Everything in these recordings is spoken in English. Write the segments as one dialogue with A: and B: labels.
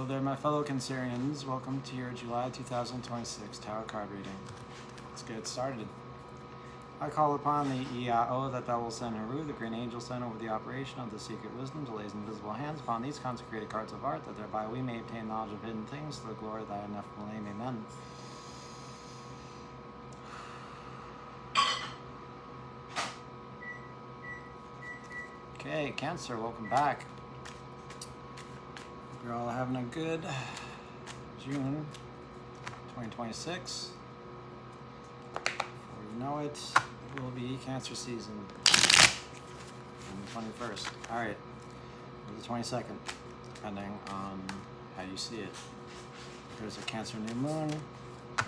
A: Hello there, my fellow Cancerians. Welcome to your July 2026 Tarot card reading. Let's get started. I call upon the Iao, that thou will send Haru, the Green Angel, sent over the operation of the secret wisdom to lay his invisible hands upon these consecrated cards of art, that thereby we may obtain knowledge of hidden things to the glory of thy ineffable name. Amen. Okay, Cancer, welcome back. You're all having a good June 2026. Before you know it, it will be Cancer season on the 21st. Alright, or the 22nd, depending on how you see it. There's a Cancer new moon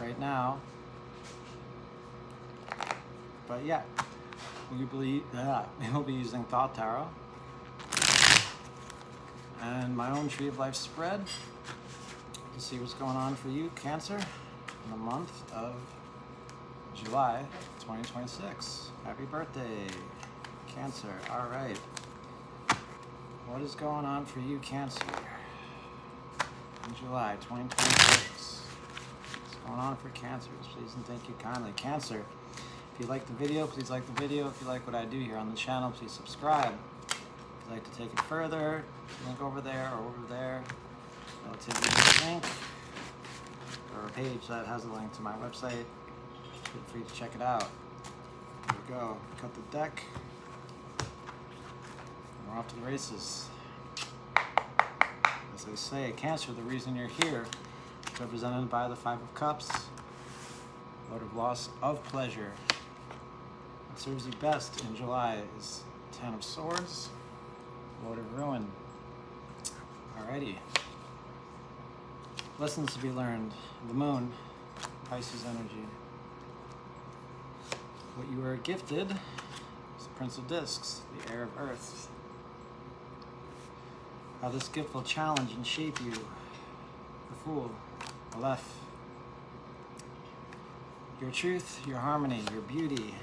A: right now. But yeah, we will be using Thought Tarot and my own Tree of Life spread to see what's going on for you, Cancer, in the month of July 2026. Happy birthday, Cancer. All right. What is going on for you, Cancer, in July 2026? What's going on for Cancers? Please and thank you kindly. Cancer, if you like the video, please like the video. If you like what I do here on the channel, please subscribe. If you'd like to take it further, link over there or over there. Relatively link or a page that has a link to my website. Feel free to check it out. There we go. Cut the deck. And we're off to the races. As they say, Cancer, the reason you're here is represented by the Five of Cups, Lord of Loss of Pleasure. What serves you best in July is Ten of Swords, Lord of Ruin. Alrighty. Lessons to be learned. The Moon, Pisces energy. What you are gifted is the Prince of Discs, the Heir of Earth. How this gift will challenge and shape you. The Fool, Aleph. Your truth, your harmony, your beauty.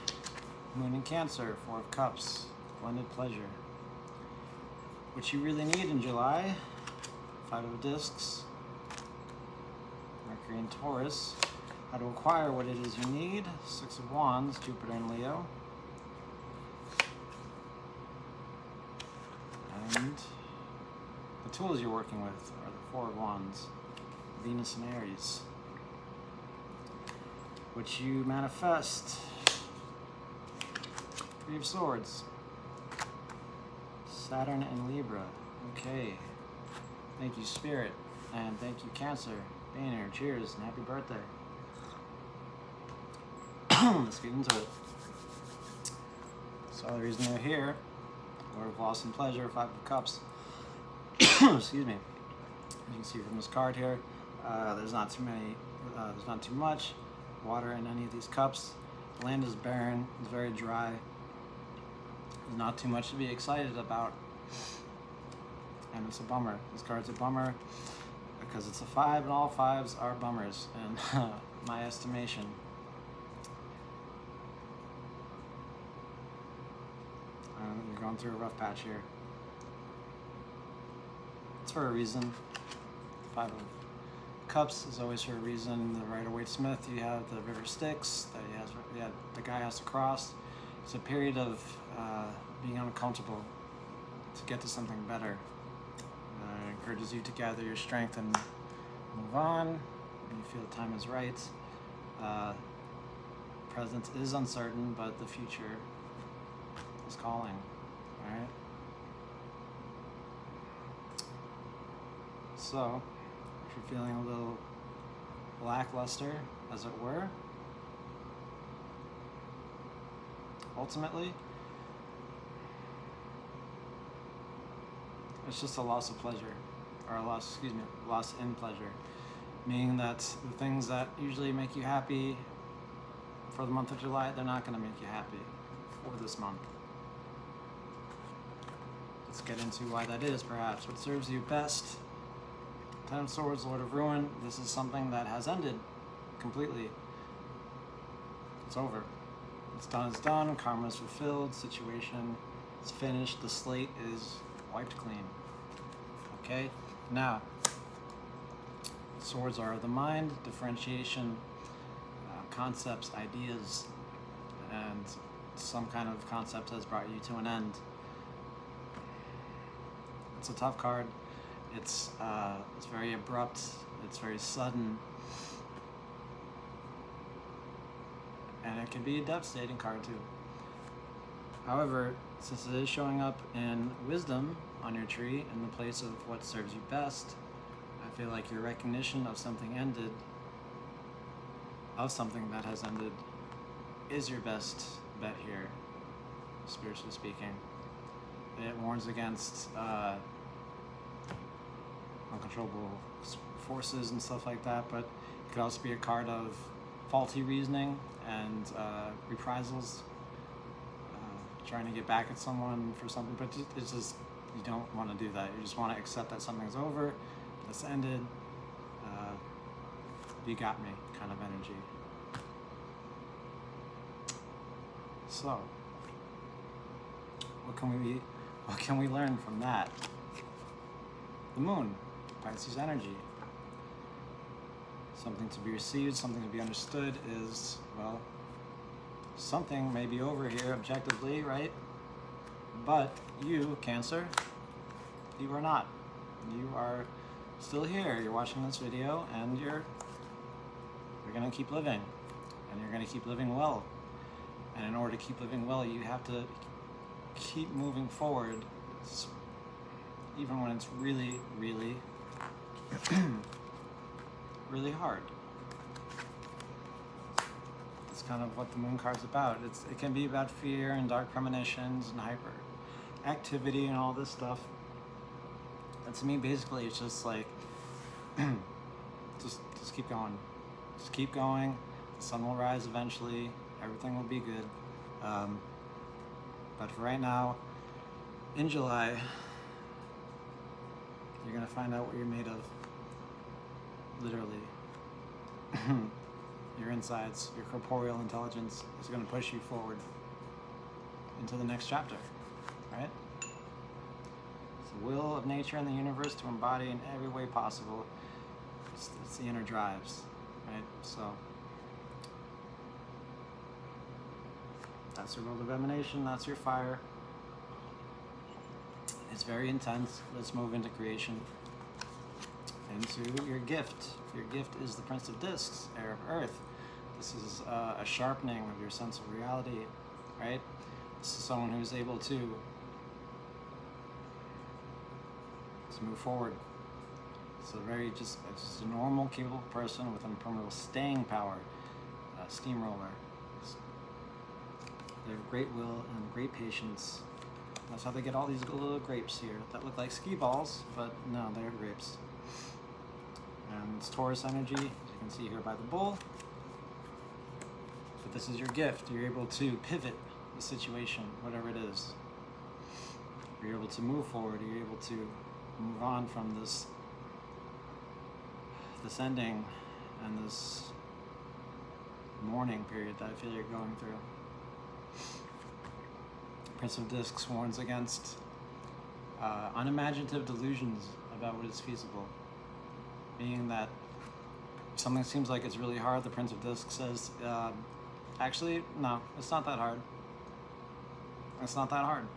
A: Moon in Cancer, Four of Cups, blended pleasure. What you really need in July, Five of Discs, Mercury and Taurus. How to acquire what it is you need, Six of Wands, Jupiter and Leo. And the tools you're working with are the Four of Wands, Venus and Aries. What you manifest, Three of Swords, Saturn and Libra. Okay. Thank you, Spirit. And thank you, Cancer, being here. Cheers and happy birthday. Let's get into it. So the reason you're here, Lord of Loss and Pleasure, Five of Cups. Excuse me. As you can see from this card here, there's not too much water in any of these cups. The land is barren, it's very dry. There's not too much to be excited about. And it's a bummer. This card's a bummer because it's a 5 and all 5s are bummers in my estimation. You're going through a rough patch here. It's for a reason. Five of Cups is always for a reason. The Rider-Waite-Smith, you have the River Styx that the guy has to cross. It's a period of being uncomfortable to get to something better. It encourages you to gather your strength and move on when you feel time is right. Present is uncertain, but the future is calling. All right. So, if you're feeling a little lackluster, as it were, ultimately, it's just a loss of pleasure, or a loss in pleasure, meaning that the things that usually make you happy for the month of July, they're not going to make you happy for this month. Let's get into why that is, perhaps. What serves you best? Ten of Swords, Lord of Ruin. This is something that has ended completely. It's over. It's done. Karma is fulfilled. Situation is finished. The slate is wiped clean. Okay? Now, Swords are the mind, differentiation, concepts, ideas, and some kind of concept has brought you to an end. It's a tough card. It's very abrupt. It's very sudden, and it can be a devastating card too. However, since it is showing up in wisdom on your tree in the place of what serves you best, I feel like your recognition of something ended, of something that has ended, is your best bet here, spiritually speaking. It warns against uncontrollable forces and stuff like that, but it could also be a card of faulty reasoning and reprisals, trying to get back at someone for something, but it's just, you don't want to do that. You just want to accept that something's over, it's ended, you got me kind of energy. So, what can we learn from that? The moon, Pisces energy. Something to be received, something to be understood is, well, something may be over here objectively, right? But you, Cancer, you are not. You are still here. You're watching this video, and you're gonna keep living, and you're gonna keep living well. And in order to keep living well, you have to keep moving forward, even when it's really, really, really hard. It's kind of what the moon card's about. It can be about fear and dark premonitions and hyper activity and all this stuff. And to me, basically, it's just like, just keep going. Just keep going. The sun will rise eventually. Everything will be good. But for right now, in July, you're gonna find out what you're made of. Literally. Your insides, your corporeal intelligence is gonna push you forward into the next chapter, right? It's the will of nature and the universe to embody in every way possible. It's the inner drives, right? So that's your world of emanation, that's your fire. It's very intense. Let's move into creation, into your gift. Your gift is the Prince of Discs, heir of Earth. This is a sharpening of your sense of reality, right? This is someone who's able to move forward. It's just a normal, capable person with impermeable staying power, steamroller. They have great will and great patience. That's how they get all these little grapes here that look like ski balls, but no, they're grapes. And it's Taurus energy, as you can see here by the bull. But this is your gift. You're able to pivot the situation, whatever it is. You're able to move forward. You're able to move on from this ending and this mourning period that I feel you're going through. Prince of Discs warns against unimaginative delusions about what is feasible. Meaning that something seems like it's really hard, the Prince of Discs says, actually, no, it's not that hard. It's not that hard.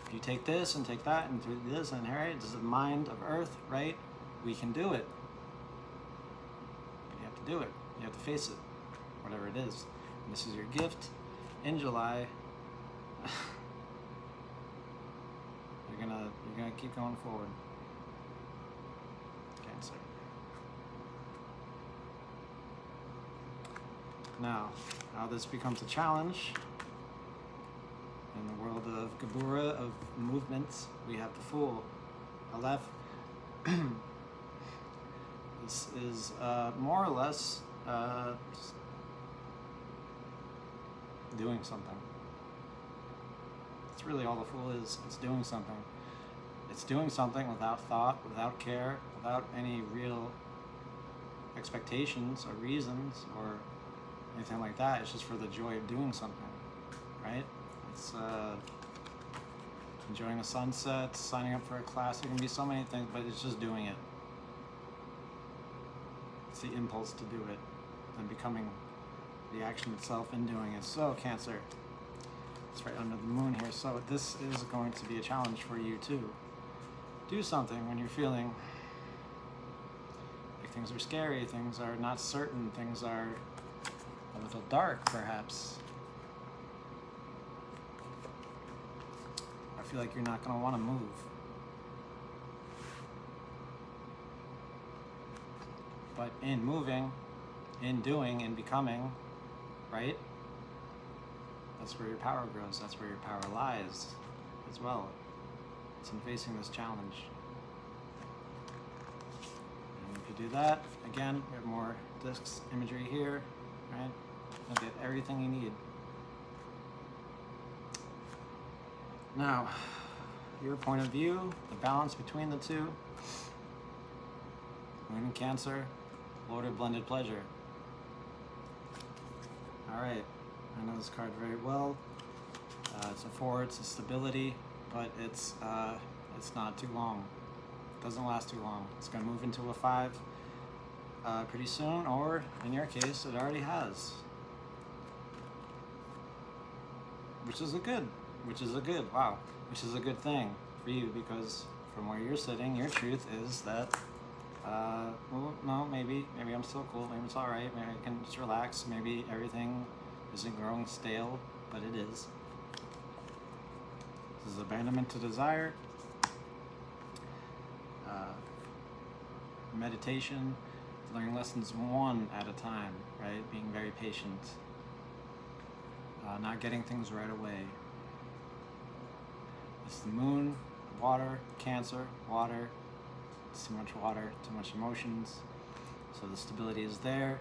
A: If you take this and take that and do this and here, this is the mind of Earth, right? We can do it. But you have to do it. You have to face it, whatever it is. And this is your gift in July. You're gonna keep going forward. Cancer. Now, how this becomes a challenge in the world of Gabura, of movements, we have the Fool, Aleph. This is more or less doing something. That's really all the Fool is. It's doing something. It's doing something without thought, without care, without any real expectations or reasons or anything like that. It's just for the joy of doing something, right? It's enjoying a sunset, signing up for a class. It can be so many things, but it's just doing it. It's the impulse to do it and becoming the action itself in doing it. So Cancer, it's right under the moon here. So this is going to be a challenge for you too. Do something when you're feeling like things are scary, things are not certain, things are a little dark perhaps. I feel like you're not going to want to move. But in moving, in doing, in becoming, right? That's where your power grows. That's where your power lies as well. It's in facing this challenge. And if you do that, again, we have more discs imagery here, right? You'll get everything you need. Now, your point of view, the balance between the two. Moon and Cancer, Lord of Blended Pleasure. All right, I know this card very well. It's a 4, it's a stability, but it's not too long. It doesn't last too long. It's going to move into a 5 pretty soon, or in your case, it already has. Which is a good thing for you, because from where you're sitting, your truth is that, well, no, maybe I'm still cool, maybe it's all right, maybe I can just relax, maybe everything isn't growing stale, but it is. This is abandonment to desire, meditation, learning lessons one at a time, right? Being very patient, not getting things right away. This is the moon, water, Cancer, water. It's too much water, too much emotions. So the stability is there.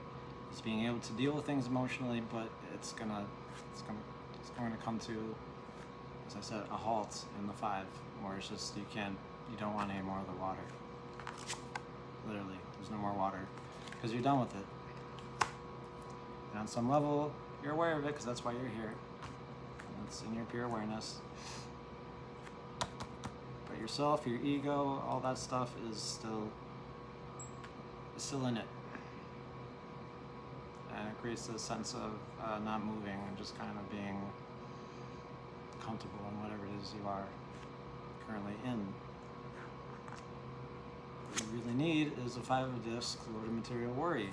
A: It's being able to deal with things emotionally, but it's going to come to, as I said, a halt in the 5, where it's just you don't want any more of the water. Literally, there's no more water because you're done with it. And on some level, you're aware of it because that's why you're here. It's in your pure awareness. But yourself, your ego, all that stuff is still in it. And it creates this sense of not moving and just kind of being comfortable in whatever it is you are currently in. What you really need is a 5 of discs, Lord of Material Worry.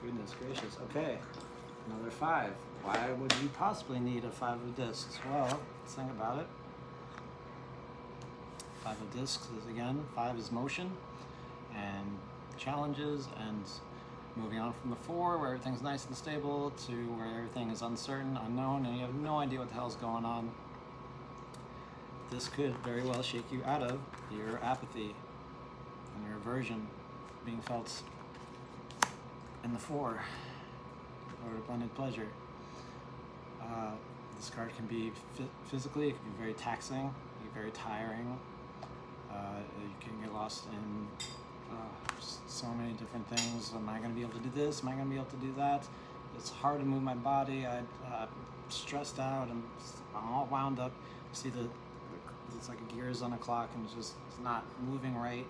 A: Goodness gracious. Okay, another 5. Why would you possibly need a 5 of discs? Well, let's think about it. 5 of discs is, again, 5 is motion and challenges and moving on from the 4, where everything's nice and stable, to where everything is uncertain, unknown, and you have no idea what the hell's going on. This could very well shake you out of your apathy and your aversion being felt in the 4, or blended pleasure. This card can be physically, it can be very taxing, be very tiring. You can get lost in so many different things. Am I going to be able to do this? Am I going to be able to do that? It's hard to move my body. I'm stressed out. I'm all wound up. See it's like gears on a clock, and it's not moving right.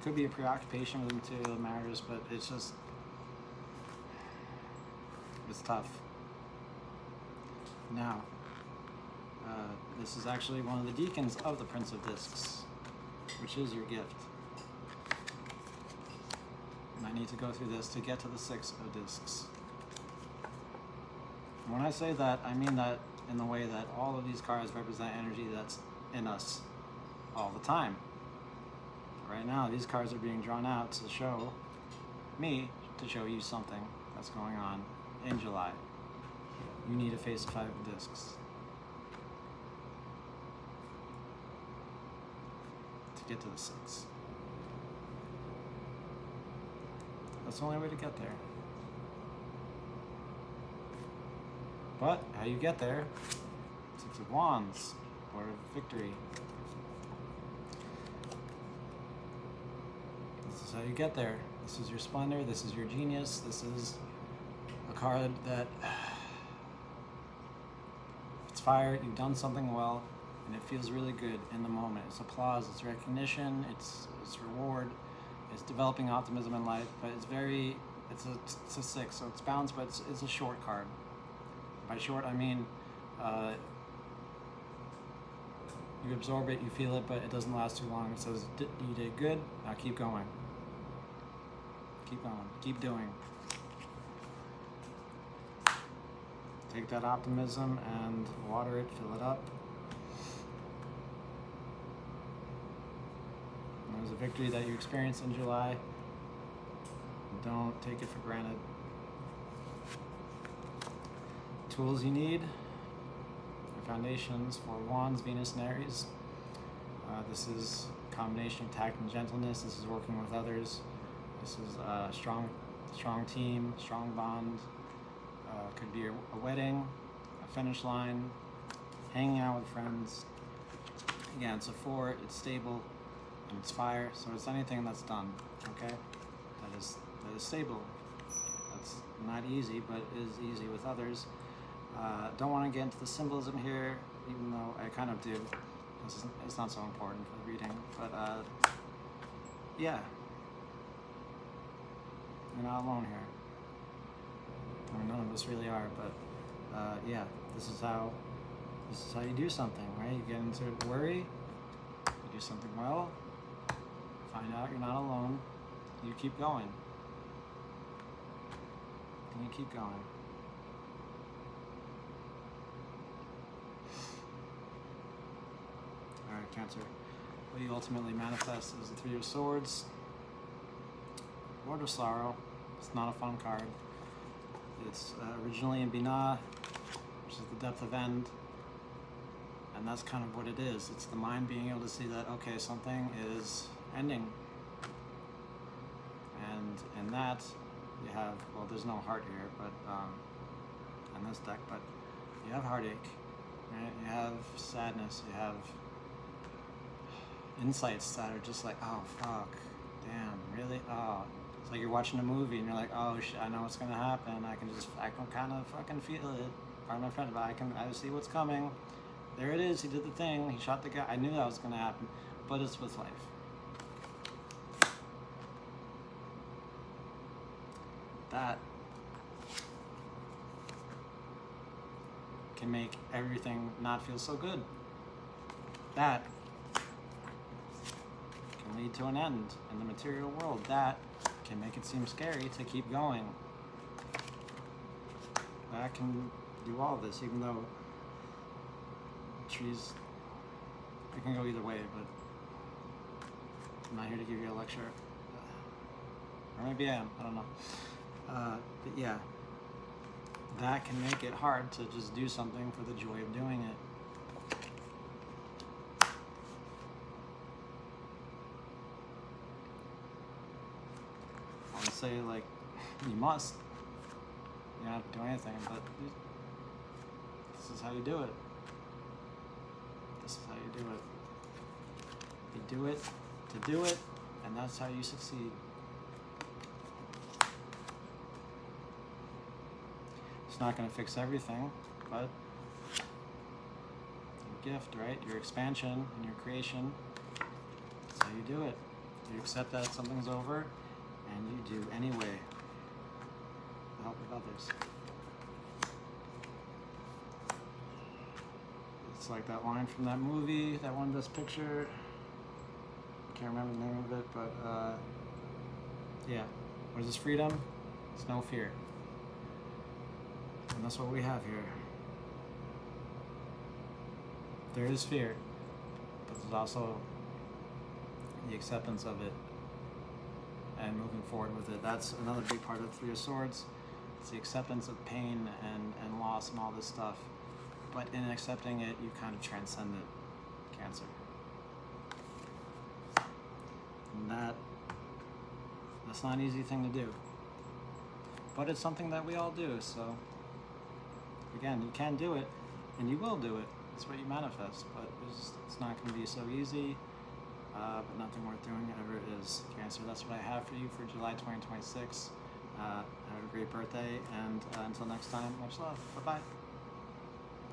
A: Could be a preoccupation with material matters, but it's tough. Now, this is actually one of the deacons of the Prince of Discs, which is your gift. And I need to go through this to get to the 6 of discs. And when I say that, I mean that in the way that all of these cards represent energy that's in us all the time. Right now, these cards are being drawn out to show me, to show you something that's going on in July. You need to face a 5 of discs to get to the 6. That's the only way to get there. But how you get there? 6 of Wands, Lord of Victory. This is how you get there. This is your splendor. This is your genius. This is a card that, it's fire. You've done something well. and it feels really good in the moment. It's applause, it's recognition, it's reward, it's developing optimism in life. But it's a 6, so it's balanced, but it's a short card. By short, I mean you absorb it, you feel it, but it doesn't last too long. It says you did good. Now keep going. Keep going. Keep doing. Take that optimism and water it, fill it up. And there's a victory that you experienced in July. Don't take it for granted. Tools you need. Your foundations for Wands, Venus, and Aries. This is a combination of tact and gentleness. This is working with others. This is a strong team, strong bond. Could be a wedding, a finish line, hanging out with friends. Again, it's a 4, it's stable, and it's fire, so it's anything that's done, okay? That is stable. That's not easy, but it is easy with others. Don't want to get into the symbolism here, even though I kind of do. It's not so important for the reading, but yeah. You're not alone here. I mean, none of us really are, but yeah, this is how you do something, right? You get into worry, you do something well, find out you're not alone, you keep going, and you keep going. All right, Cancer. What you ultimately manifest is the 3 of Swords, Lord of Sorrow. It's not a fun card. It's originally in Binah, which is the depth of end, and that's kind of what it is. It's the mind being able to see that, okay, something is ending. And in that, you have, well, there's no heart here, but in this deck, but you have heartache, right? You have sadness, you have insights that are just like, oh, fuck, damn, really? Oh. It's like you're watching a movie and you're like, oh shit, I know what's gonna happen. I can kind of fucking feel it. Pardon my friend, but I see what's coming. There it is. He did the thing. He shot the guy. I knew that was gonna happen. But it's with life. That can make everything not feel so good. That can lead to an end in the material world. That can make it seem scary to keep going. That can do all this, even though trees, it can go either way, but I'm not here to give you a lecture. Or maybe I am, I don't know. But yeah, that can make it hard to just do something for the joy of doing it. Say like you must, you don't have to do anything, but this is how you do it. This is how you do it. You do it to do it, and that's how you succeed. It's not going to fix everything, but your gift, right? Your expansion and your creation, that's how you do it. You accept that something's over, and you do anyway to help with others. It's like that line from that movie, that one Best Picture. Can't remember the name of it, but yeah. What is this? Freedom? It's no fear. And that's what we have here. There is fear, but there's also the acceptance of it and moving forward with it. That's another big part of 3 of Swords. It's the acceptance of pain and loss and all this stuff. But in accepting it, you kind of transcend it, Cancer. And that's not an easy thing to do. But it's something that we all do, so again, you can do it, and you will do it. That's what you manifest, but it's not going to be so easy. But nothing worth doing ever is, Cancer. That's what I have for you for July 2026. Have a great birthday, and until next time, much love. Bye-bye.